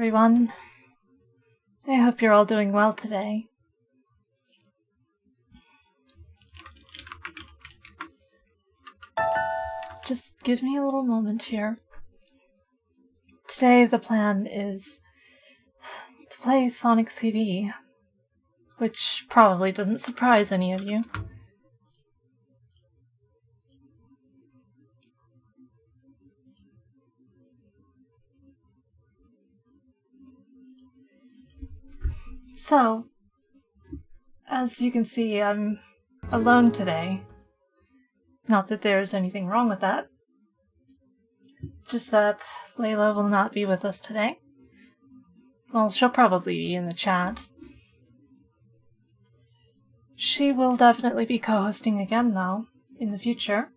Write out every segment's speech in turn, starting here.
everyone. I hope you're all doing well today. Just give me a little moment here. Today the plan is to play Sonic CD, which probably doesn't surprise any of you. So, as you can see, I'm alone today. Not that there's anything wrong with that. Just that Layla will not be with us today. Well, she'll probably be in the chat. She will definitely be co-hosting again, though, in the future.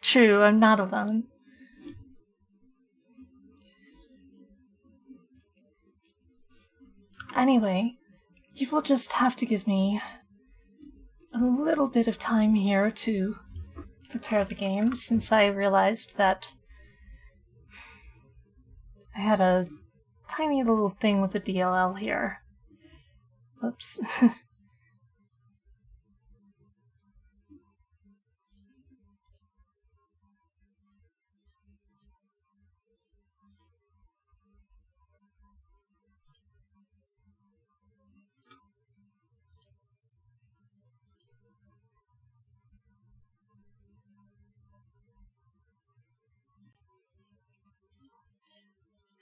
True, I'm not alone. Anyway, you will just have to give me a little bit of time here to prepare the game, since I realized that I had a tiny little thing with the DLL here. Whoops.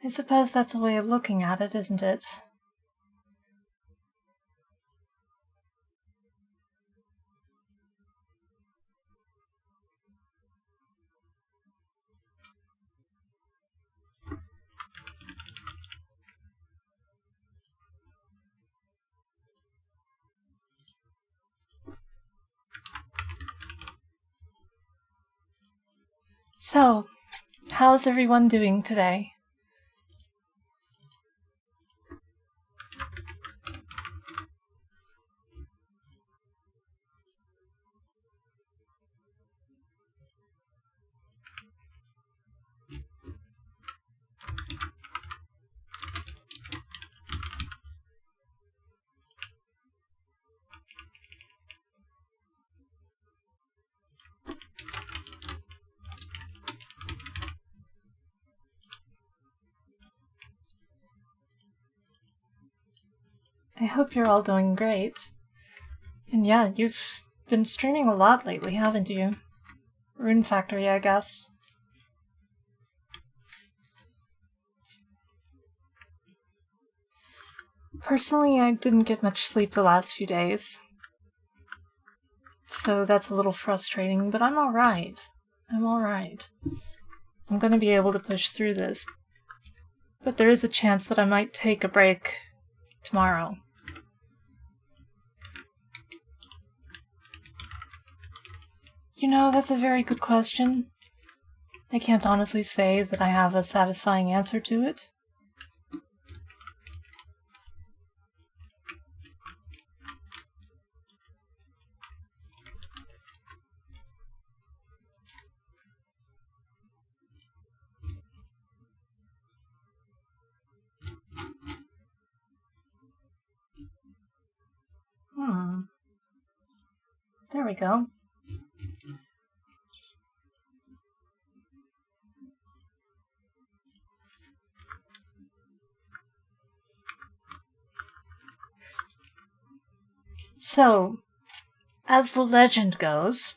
I suppose that's a way of looking at it, isn't it? So, how's everyone doing today? I hope you're all doing great. And yeah, you've been streaming a lot lately, haven't you? Rune Factory, I guess. Personally, I didn't get much sleep the last few days. So that's a little frustrating, but I'm alright. I'm alright. I'm gonna be able to push through this. But there is a chance that I might take a break tomorrow. You know, that's a very good question. I can't honestly say that I have a satisfying answer to it. There we go. So, as the legend goes,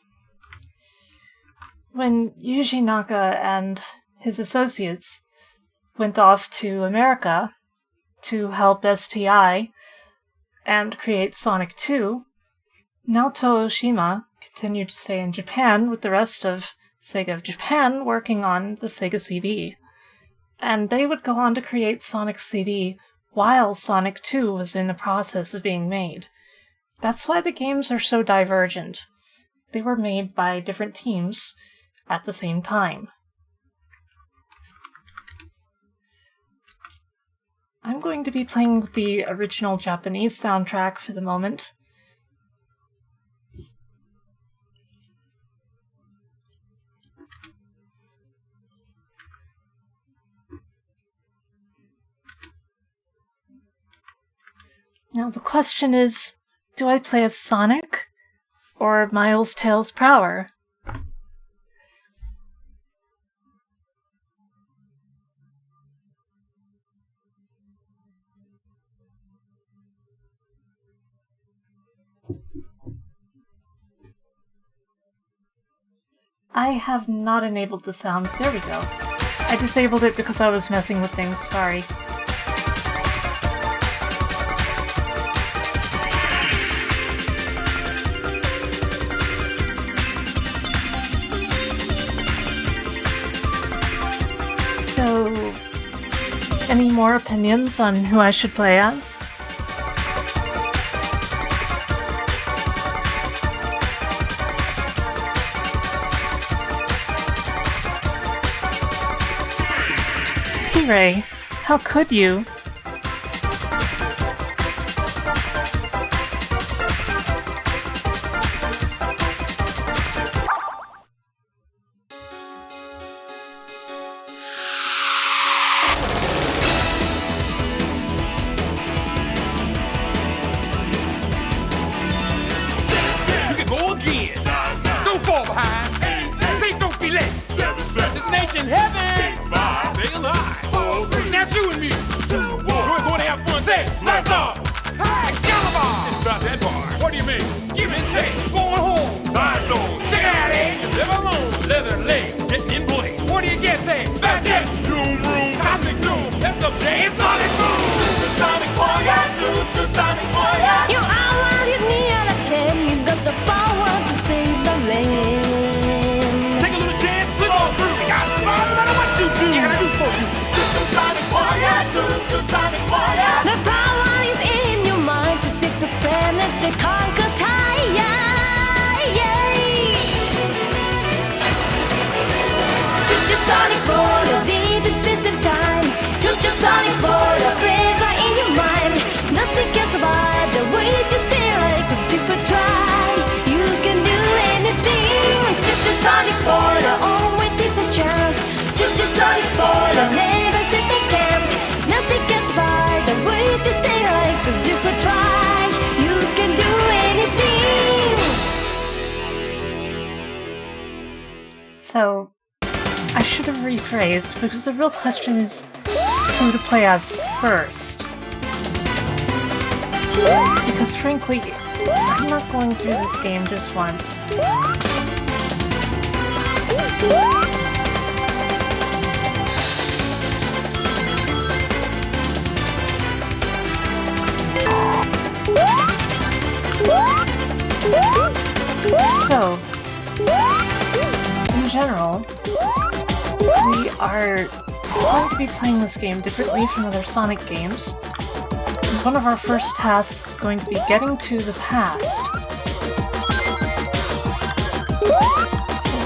when Yuji Naka and his associates went off to America to help STI and create Sonic 2, Naoto Oshima continued to stay in Japan with the rest of Sega of Japan working on the Sega CD. And they would go on to create Sonic CD while Sonic 2 was in the process of being made. That's why the games are so divergent. They were made by different teams at the same time. I'm going to be playing with the original Japanese soundtrack for the moment. Now the question is, do I play as Sonic or Miles Tails Prower? I have not enabled the sound. There we go. I disabled it because I was messing with things, sorry. So, any more opinions on who I should play as? Ray, how could you? You can go again. Don't fall behind. Say don't be late. Destination heaven. Stay alive. Now shooting me. We're going to have fun. Say, blast off. Excalibur. It's about that bar. What do you mean? Give and take. Going home. Side zone. Check it out, eh? Live alone. Leather legs. Getting in place. What do you get? Say, back jet. Zoom room. Cosmic zoom. That's up, Jay. It's Sonic Boom. Sonic Warrior. Sonic Warrior. You are what you need out of him. You got the power to save the land. Take a little chance. Slip on through. You got smart no matter what you do. You gotta do for you. Sonic Warrior. Sonic Warrior. The power is in your mind to seek the planet to conquer Gaia. Choo-choo Sonic Warrior, be decisive time. Choo-choo Sonic Warrior, flavor in your mind. Nothing can survive the way you stay like a super try. You can do anything. Choo-choo Sonic Warrior, always is a chance. Choo-choo Sonic Warrior, never sit they can't. Nothing can survive the way you stay like a super try. You can do anything. So, I should have rephrased, because the real question is who to play as first. Because frankly, I'm not going through this game just once. So, in general, we are going to be playing this game differently from other Sonic games. And one of our first tasks is going to be getting to the past.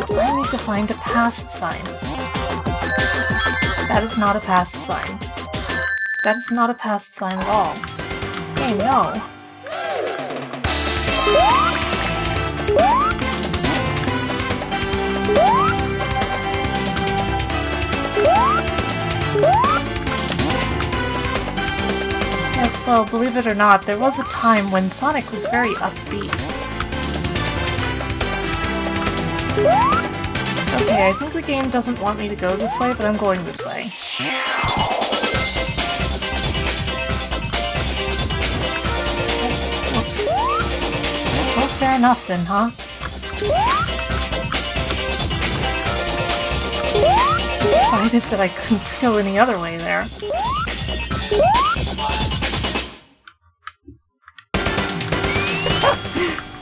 So I need to find a past sign. That is not a past sign. That is not a past sign at all. Hey, no. Yes, well, believe it or not, there was a time when Sonic was very upbeat. Okay, I think the game doesn't want me to go this way, but I'm going this way. Whoops. Well, fair enough then, huh? Decided that I couldn't go any other way there.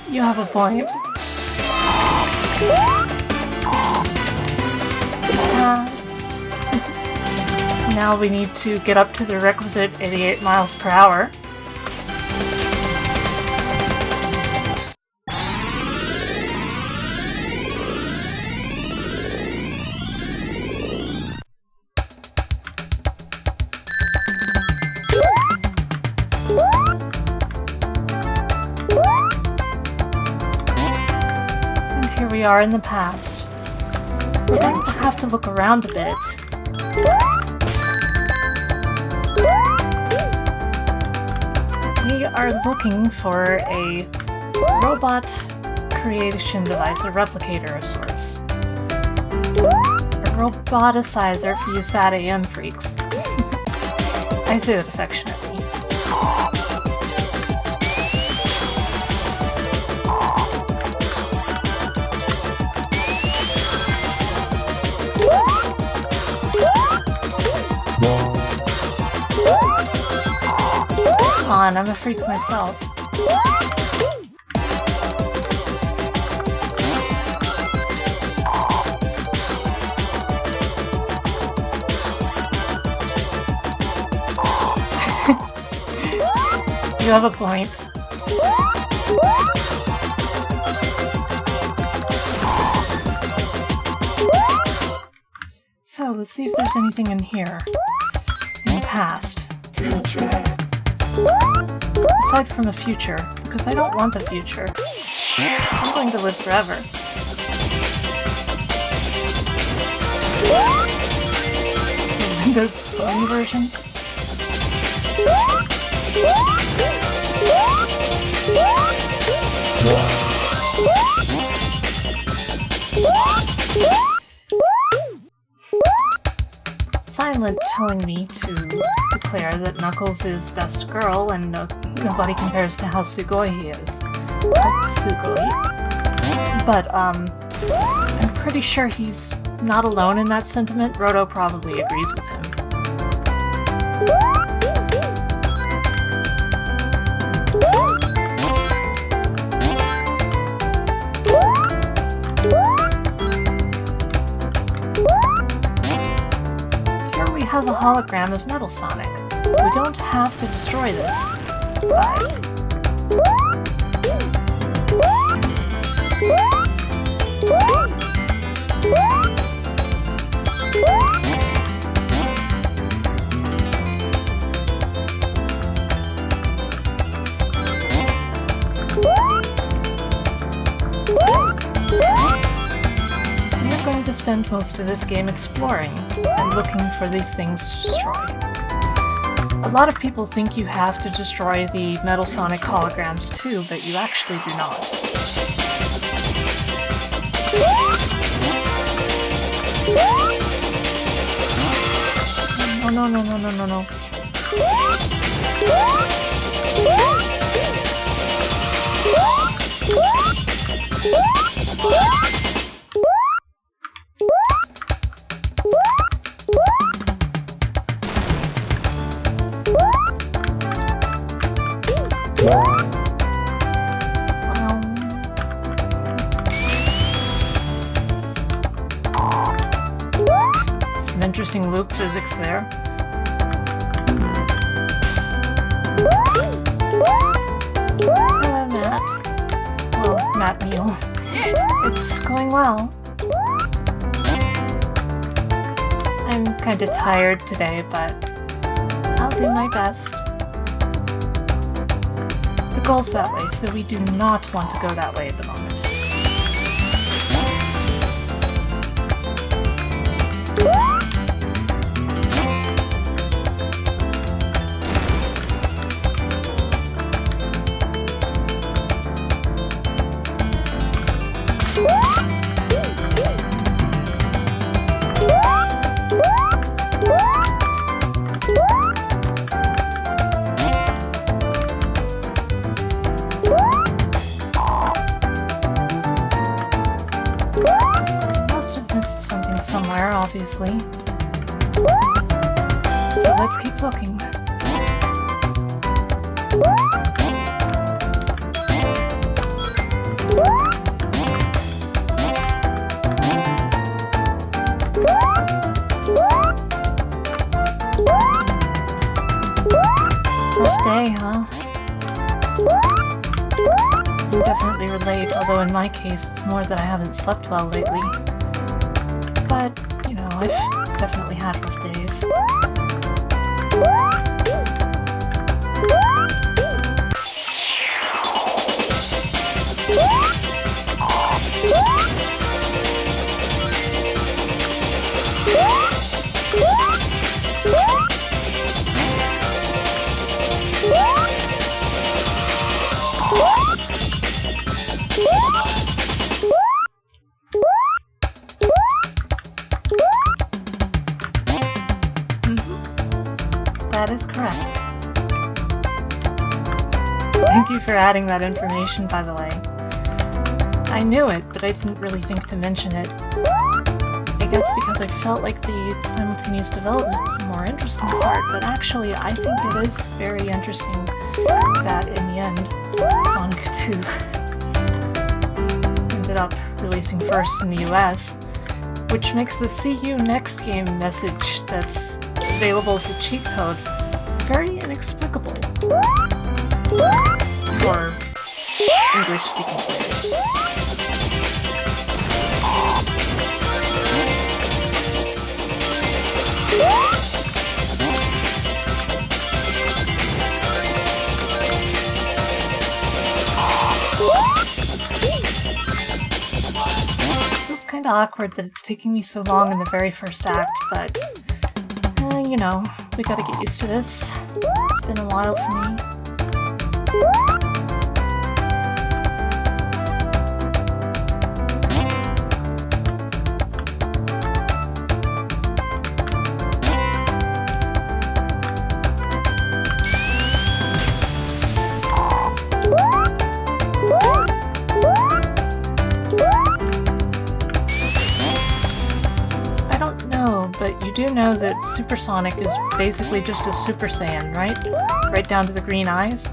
You have a point. Past. Now we need to get up to the requisite 88 miles per hour. We are in the past. We're going to have to look around a bit. We are looking for a robot creation device, a replicator of sorts. A roboticizer for you sad AM freaks. I say that affectionately. Come on, I'm a freak myself. You have a point. So, let's see if there's anything in here. In the past. Aside from a future, because I don't want a future. I'm going to live forever. The Windows Phone version? Silent telling me to declare that Knuckles is best girl and nobody compares to how sugoi he is. Sugoi. But, I'm pretty sure he's not alone in that sentiment. Roto probably agrees with him. Have a hologram of Metal Sonic. We don't have to destroy this. 5. We're going to spend most of this game exploring and looking for these things to destroy. A lot of people think you have to destroy the Metal Sonic holograms too, but you actually do not. Oh no, no, no, no, no, no. Some interesting loop physics there. Hello, Matt. Well, Matt Neal. It's going well. I'm kinda tired today, but I'll do my best. The goal's that way, so we do not want to go that way at the moment. Obviously. So let's keep looking. Rough day, huh? You definitely relate, although in my case it's more that I haven't slept well lately. But you know, I've definitely had rough days. for adding that information, by the way. I knew it, but I didn't really think to mention it. I guess because I felt like the simultaneous development was the more interesting part, but actually I think it is very interesting that in the end, Sonic 2 ended up releasing first in the US, which makes the See You Next Game message that's available as a cheat code very inexplicable for English-speaking players. Feels kinda awkward that it's taking me so long in the very first act, but you know, we gotta get used to this. It's been a while for me. But you do know that Super Sonic is basically just a Super Saiyan, right? Right down to the green eyes?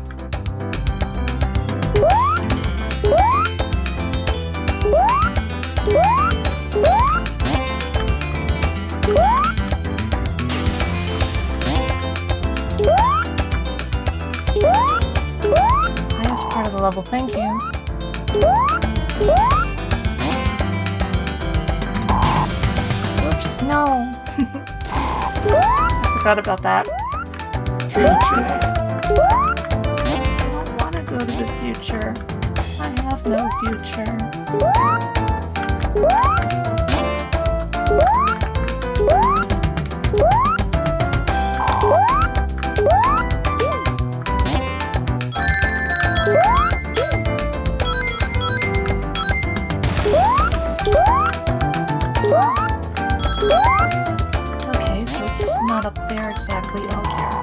Highest part of the level, thank you. Whoops, no. I forgot about that. Future. I don't want to go to the future. I have no future. Not up there exactly. Oh, here.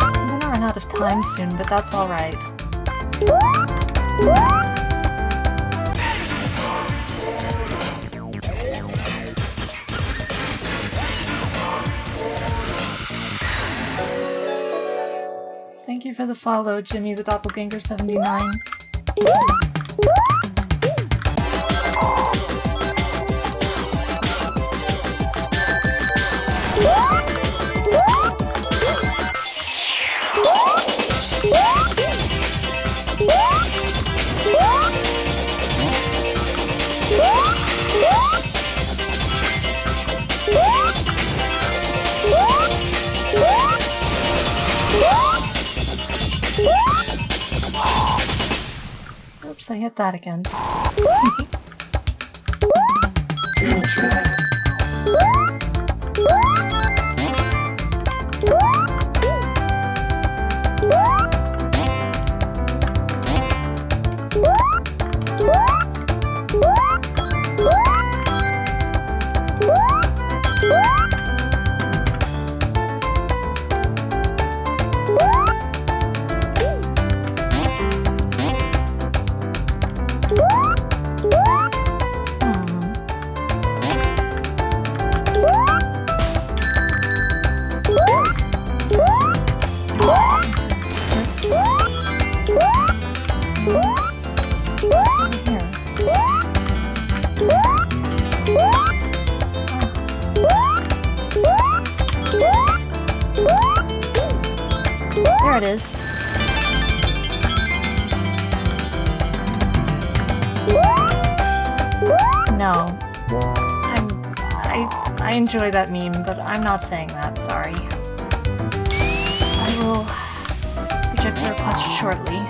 I'm gonna run out of time soon, but that's alright. Thank you for the follow, Jimmy the Doppelganger 79. Oops, I hit that again. There it is. No. I enjoy that meme, but I'm not saying that, sorry. I will reject the request shortly.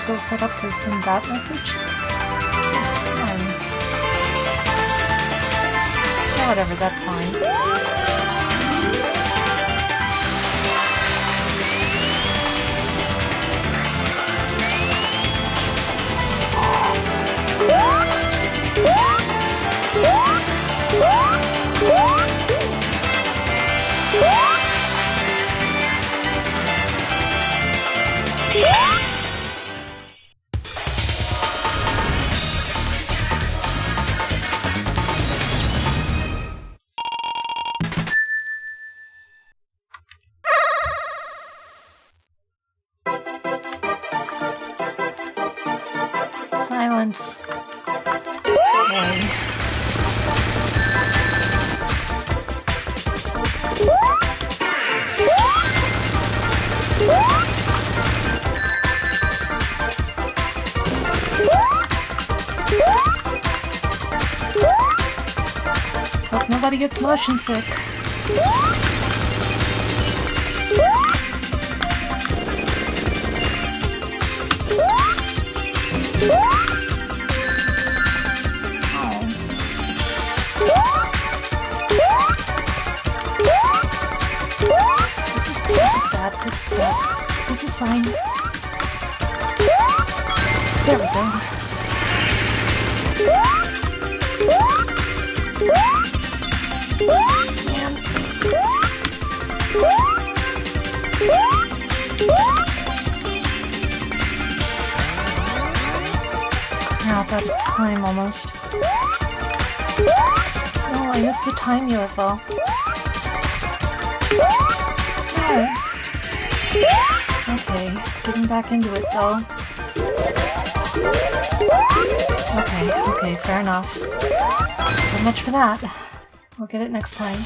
still set up to send that message? Yeah, whatever, that's fine. Silent. Okay. Hope nobody gets motion sick. This is fine. There we go. Man. Crap, out of time almost. Oh, I missed the time UFO. Oh. Okay, getting back into it though. Okay, fair enough. So much for that. We'll get it next time.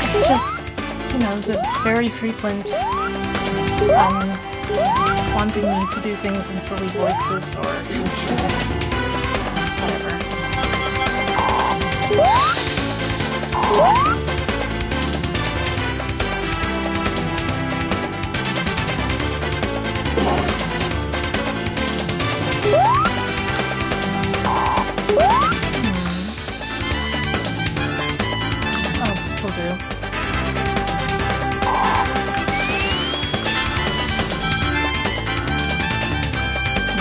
It's just, you know, the very frequent wanting me to do things in silly voices or whatever. Oh, this'll do.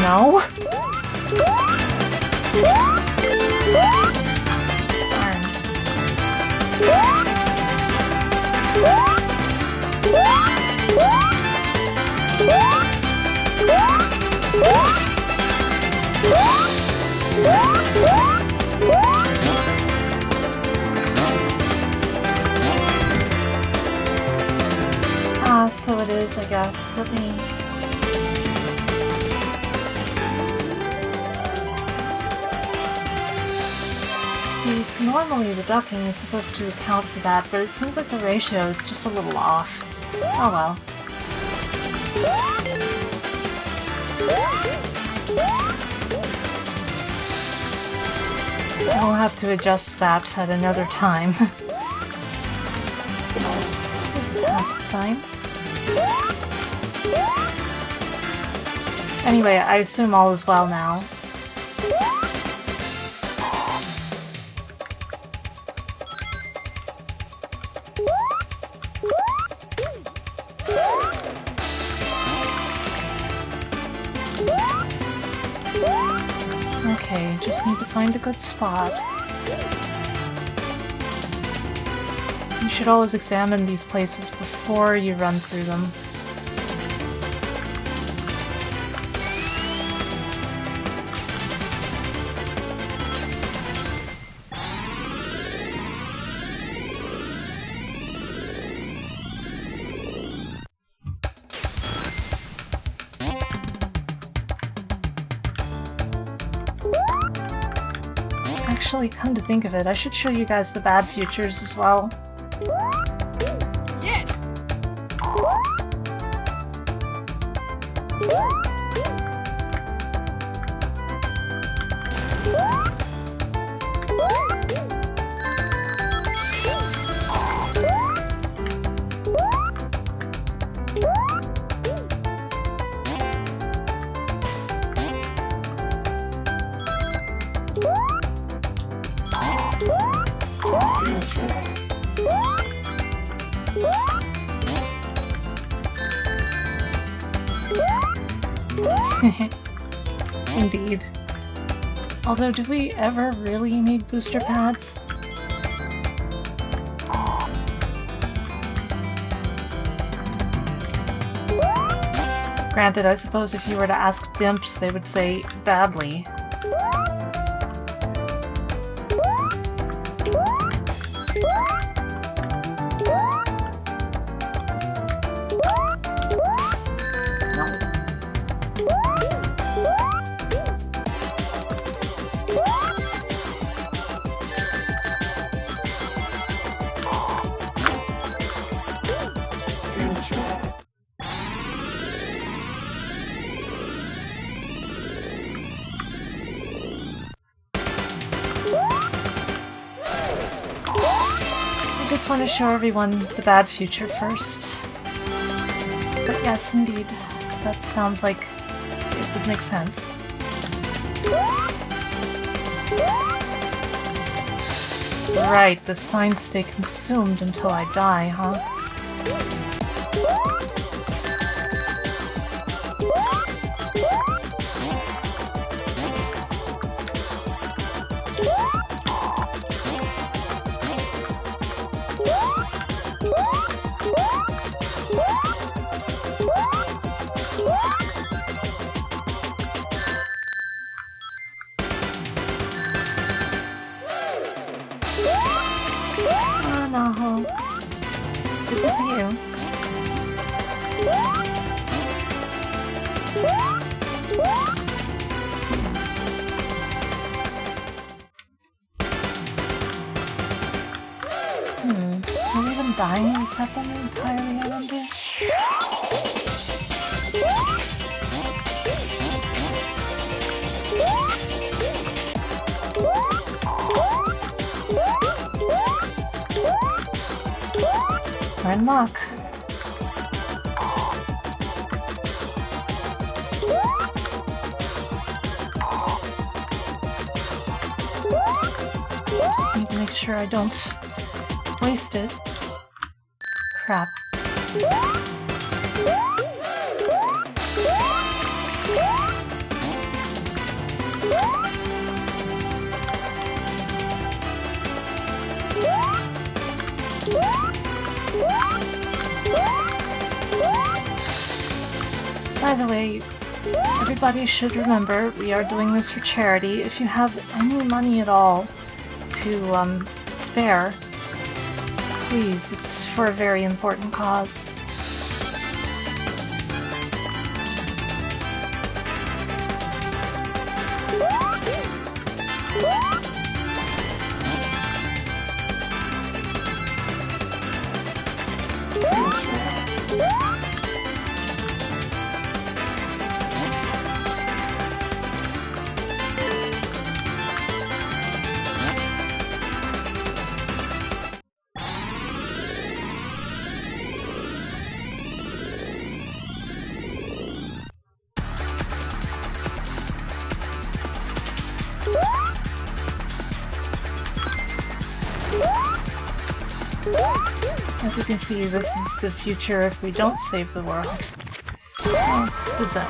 No? Darn. So it is, I guess. Let me... See, normally the ducking is supposed to account for that, but it seems like the ratio is just a little off. Oh well. I'll have to adjust that at another time. There's a past sign. Anyway, I assume all is well now. Okay, just need to find a good spot. You should always examine these places before you run through them. Actually, come to think of it, I should show you guys the bad futures as well. indeed. Although, do we ever really need booster pads? Granted, I suppose if you were to ask dimps, they would say badly. I just want to show everyone the bad future first. But yes, indeed, that sounds like it would make sense. Right, the signs stay consumed until I die, huh? Oh, it's good to see you. Will even dying reset them entirely, I wonder? We're in luck. Just need to make sure I don't waste it. Crap. By the way, everybody should remember we are doing this for charity. If you have any money at all to spare, please, it's for a very important cause. As you can see, this is the future if we don't save the world. Oh, the zone.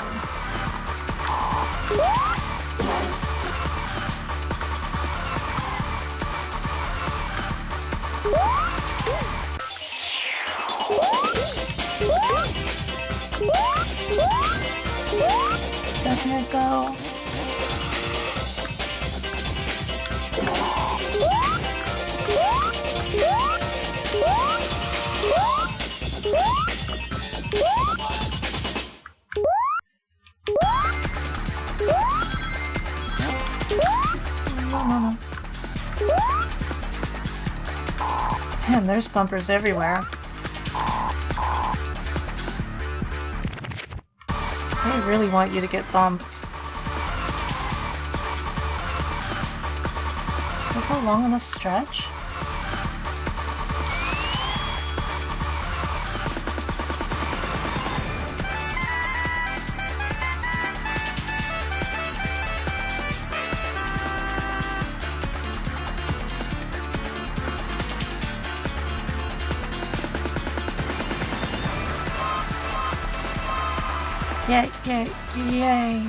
Doesn't it go? No. Man, there's bumpers everywhere. They really want you to get bumped. Is this a long enough stretch? Yay.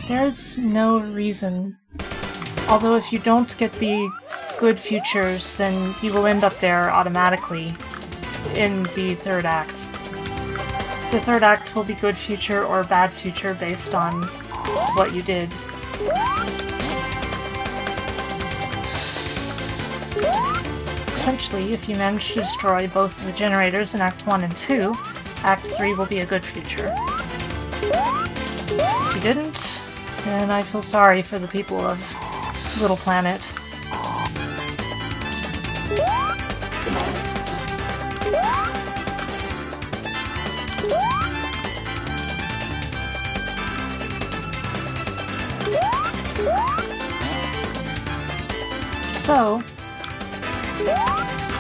There's no reason. Although if you don't get the good futures, then you will end up there automatically in the third act. The third act will be good future or bad future based on what you did. Essentially, if you manage to destroy both of the generators in Act 1 and 2, Act 3 will be a good future. If you didn't, then I feel sorry for the people of Little Planet. So,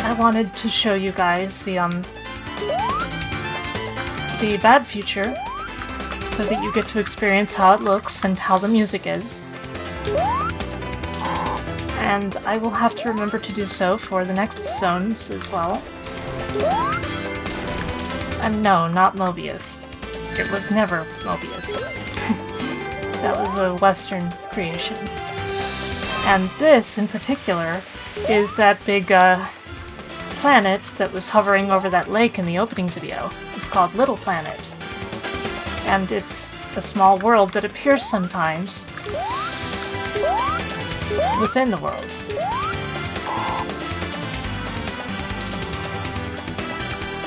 I wanted to show you guys the bad future, so that you get to experience how it looks and how the music is. And I will have to remember to do so for the next zones as well. And no, not Mobius. It was never Mobius. That was a Western creation. And this, in particular, is that big planet that was hovering over that lake in the opening video. It's called Little Planet. And it's a small world that appears sometimes within the world.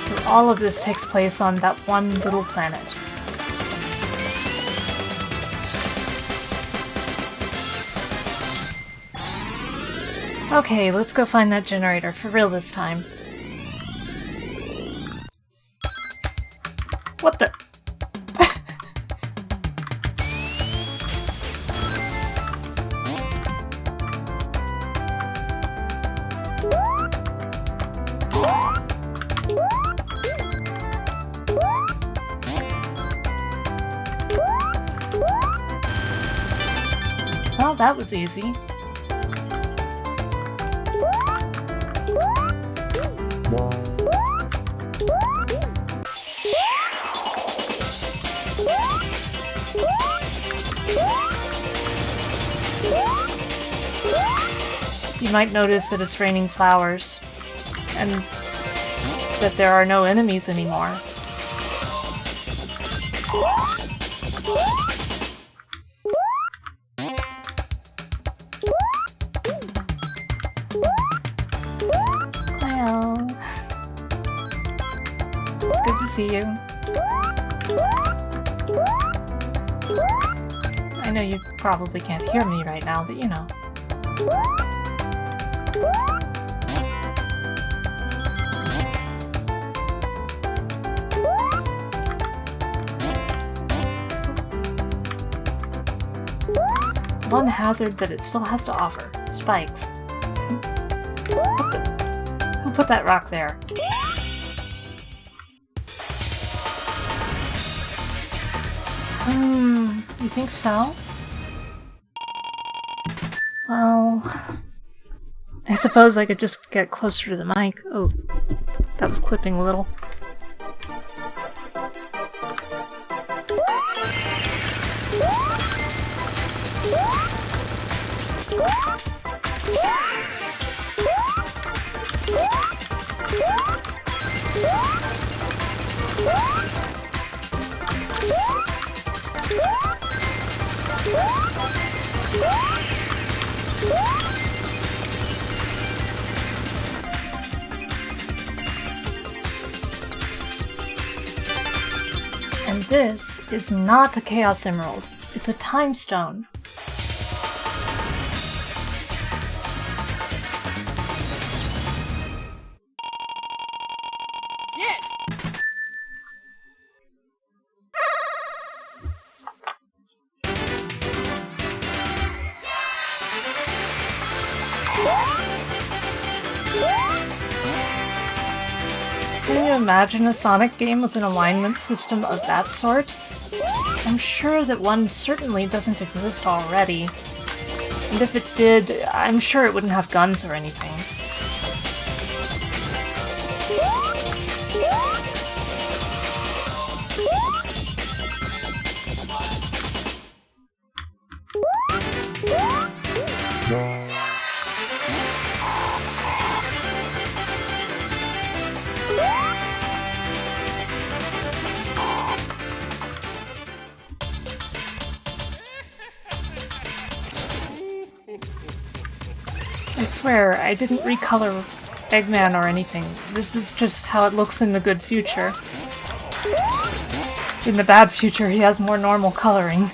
So all of this takes place on that one little planet. Okay, let's go find that generator, for real this time. What the? Well, that was easy. You might notice that it's raining flowers, and that there are no enemies anymore. Well, it's good to see you. I know you probably can't hear me right now, but you know. One hazard that it still has to offer. Spikes. Who put that rock there? You think so? Well, I suppose I could just get closer to the mic. Oh, that was clipping a little. And this is not a Chaos Emerald. It's a Time Stone. Can you imagine a Sonic game with an alignment system of that sort? I'm sure that one certainly doesn't exist already. And if it did, I'm sure it wouldn't have guns or anything. I swear, I didn't recolor Eggman or anything. This is just how it looks in the good future. In the bad future, he has more normal coloring.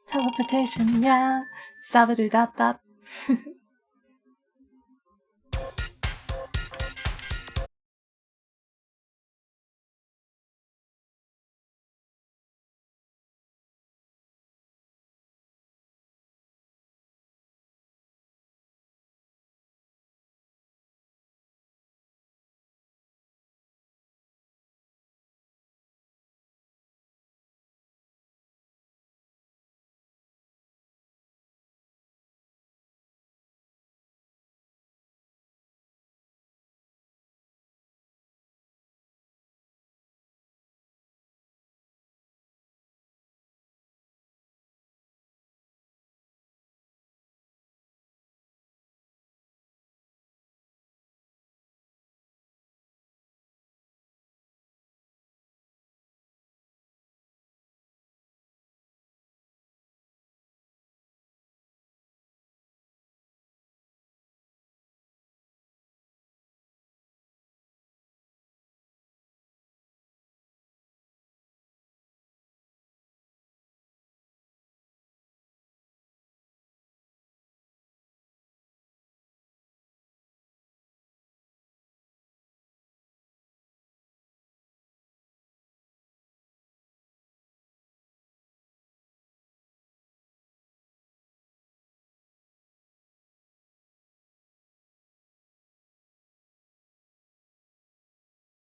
Teleportation, yeah. Sabadoo-dap-dap.